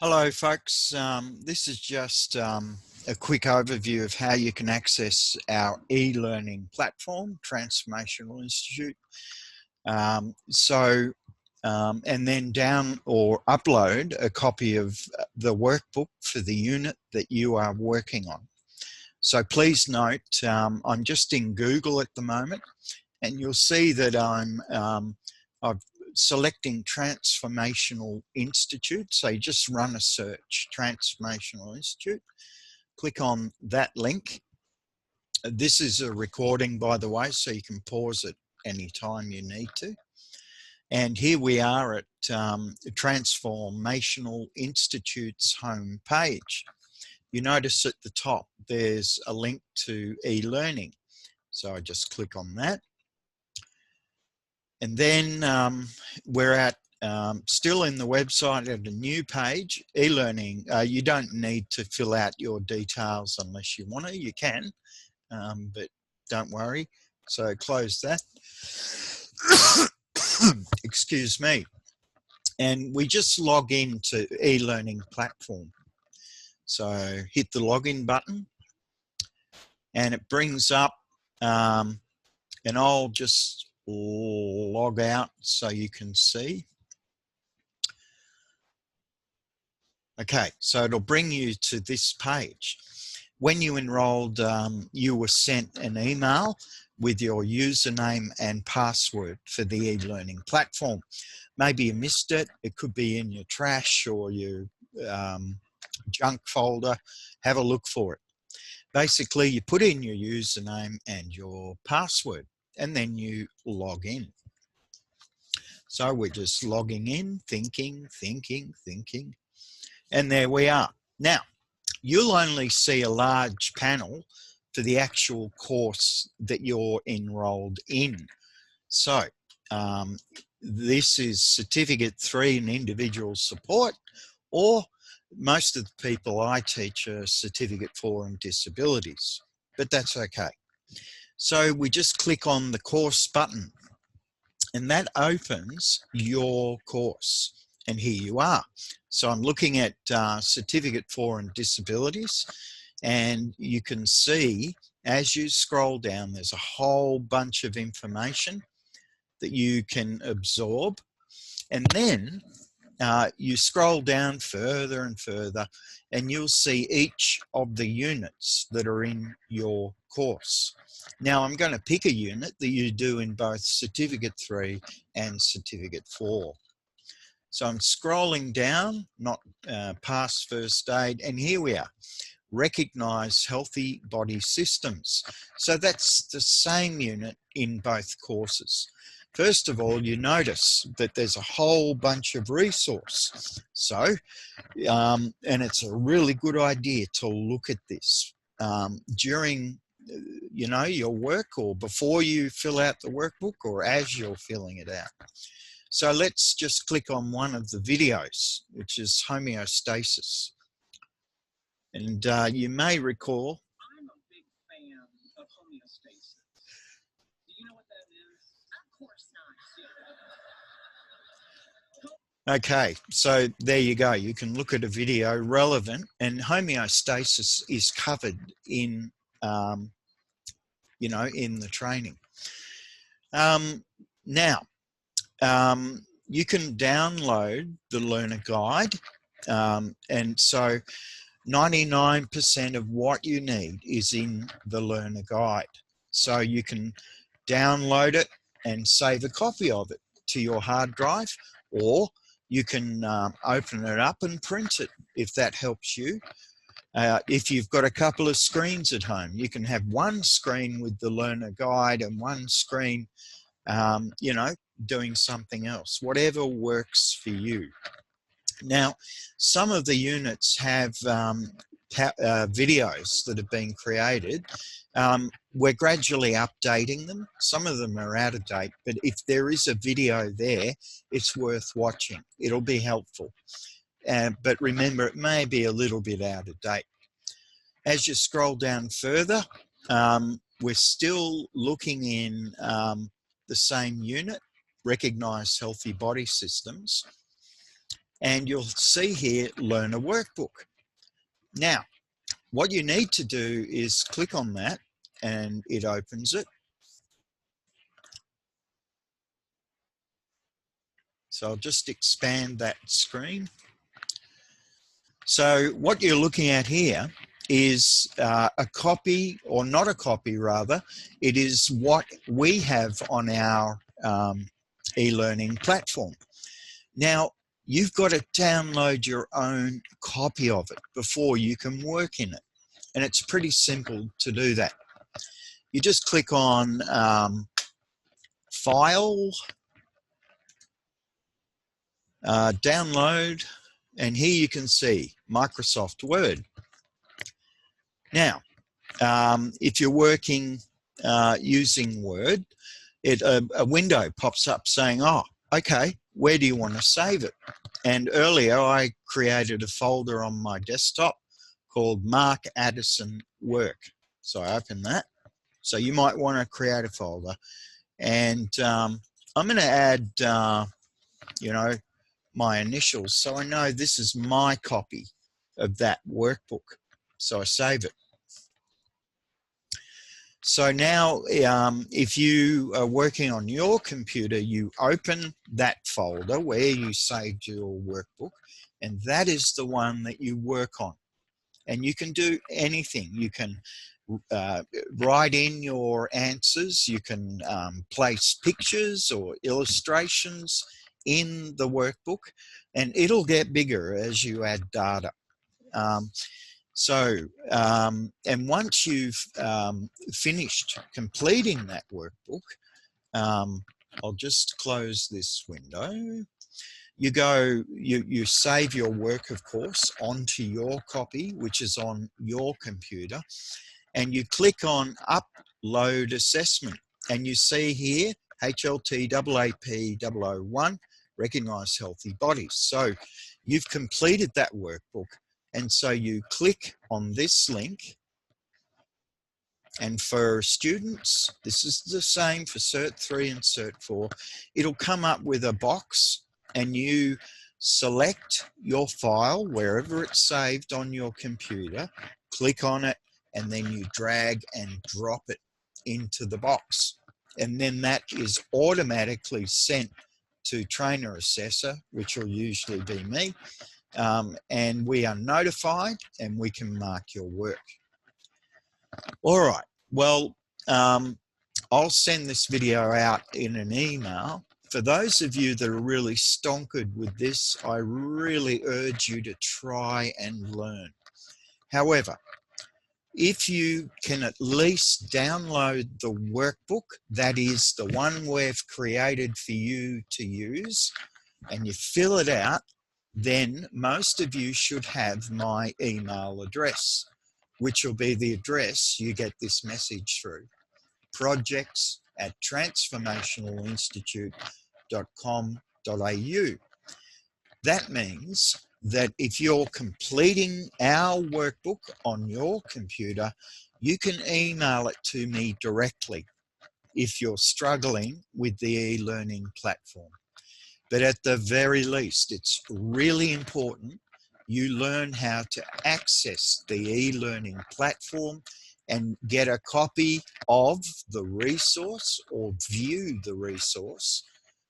Hello folks, this is just a quick overview of how you can access our e-learning platform, Transformational Institute. And then down or upload a copy of the workbook for the unit that you are working on. So please note, I'm just in Google at the moment, and you'll see that I'm selecting Transformational Institute. So you just run a search, Transformational Institute, click on that link. This is a recording, by the way, so you can pause it anytime you need to. And here we are at Transformational Institute's home page. You notice at the top there's a link to e-learning. So I just click on that. And then we're at still in the website at a new page, e-learning. You don't need to fill out your details unless you want to. You can, but don't worry. So close that. Excuse me. And we just log into e-learning platform. So hit the login button, and it brings up, and I'll just log out so you can see. Okay, so it'll bring you to this page. When you enrolled, you were sent an email with your username and password for the e-learning platform. Maybe you missed it. It could be in your trash or your junk folder. Have a look for it. Basically, you put in your username and your password, and then you log in. So we're just logging in, thinking, and there we are. Now, you'll only see a large panel for the actual course that you're enrolled in. So this is Certificate 3 in Individual Support, or most of the people I teach are Certificate 4 in Disabilities, but that's okay. So we just click on the course button, and that opens your course. And here you are. So I'm looking at Certificate 4 in Disabilities, and you can see as you scroll down, there's a whole bunch of information that you can absorb. And then you scroll down further and further, and you'll see each of the units that are in your course. Now I'm going to pick a unit that you do in both Certificate 3 and Certificate 4. So I'm scrolling down, not past first aid, and here we are. Recognize healthy body systems. So that's the same unit in both courses. First of all, you notice that there's a whole bunch of resource. So, and it's a really good idea to look at this during, your work, or before you fill out the workbook, or as you're filling it out. So let's just click on one of the videos, which is homeostasis. And you may recall. I'm a big fan of homeostasis. Do you know what that is? Of course not. Okay, so there you go. You can look at a video relevant, and homeostasis is covered in, in the training. Now, you can download the learner guide, and so 99% of what you need is in the learner guide. So you can download it and save a copy of it to your hard drive, or you can open it up and print it if that helps you. If you've got a couple of screens at home, you can have one screen with the learner guide and one screen doing something else, whatever works for you. Now, some of the units have videos that have been created. We're gradually updating them. Some of them are out of date, but if there is a video there, it's worth watching. It'll be helpful. But remember, it may be a little bit out of date. As you scroll down further, we're still looking in the same unit, recognize healthy body systems. and you'll see here, learn a workbook. Now, what you need to do is click on that and it opens it. So I'll just expand that screen. So what you're looking at here is a copy, or not a copy rather, it is what we have on our e-learning platform. Now, you've got to download your own copy of it before you can work in it. And it's pretty simple to do that. You just click on File, Download, and here you can see Microsoft Word. Now, if you're working using Word, a window pops up saying, oh, okay, where do you want to save it? And earlier I created a folder on my desktop called Mark Addison Work. So I open that. So you might want to create a folder. And I'm going to add, you know, my initials so I know this is my copy of that workbook. So I save it. So now if you are working on your computer, you open that folder where you saved your workbook, and that is the one that you work on. And you can do anything. You can write in your answers, you can place pictures or illustrations in the workbook, and it'll get bigger as you add data. And once you've finished completing that workbook, I'll just close this window. You save your work, of course, onto your copy, which is on your computer, and you click on Upload Assessment, and you see here HLT AAP 001, Recognise Healthy Bodies. So you've completed that workbook. And so you click on this link, and for students, this is the same for Cert 3 and Cert 4. It'll come up with a box, and you select your file wherever it's saved on your computer, click on it, and then you drag and drop it into the box. And then that is automatically sent to Trainer Assessor, which will usually be me. And we are notified and we can mark your work. All right, well, I'll send this video out in an email. For those of you that are really stonkered with this, I really urge you to try and learn. However, if you can at least download the workbook, that is the one we've created for you to use, and you fill it out, then most of you should have my email address, which will be the address you get this message through, projects@transformationalinstitute.com.au. That means that if you're completing our workbook on your computer, you can email it to me directly if you're struggling with the e-learning platform. But at the very least, it's really important you learn how to access the e-learning platform and get a copy of the resource or view the resource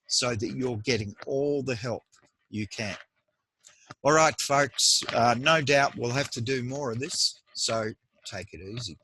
so that you're getting all the help you can. All right, folks, no doubt we'll have to do more of this, so take it easy.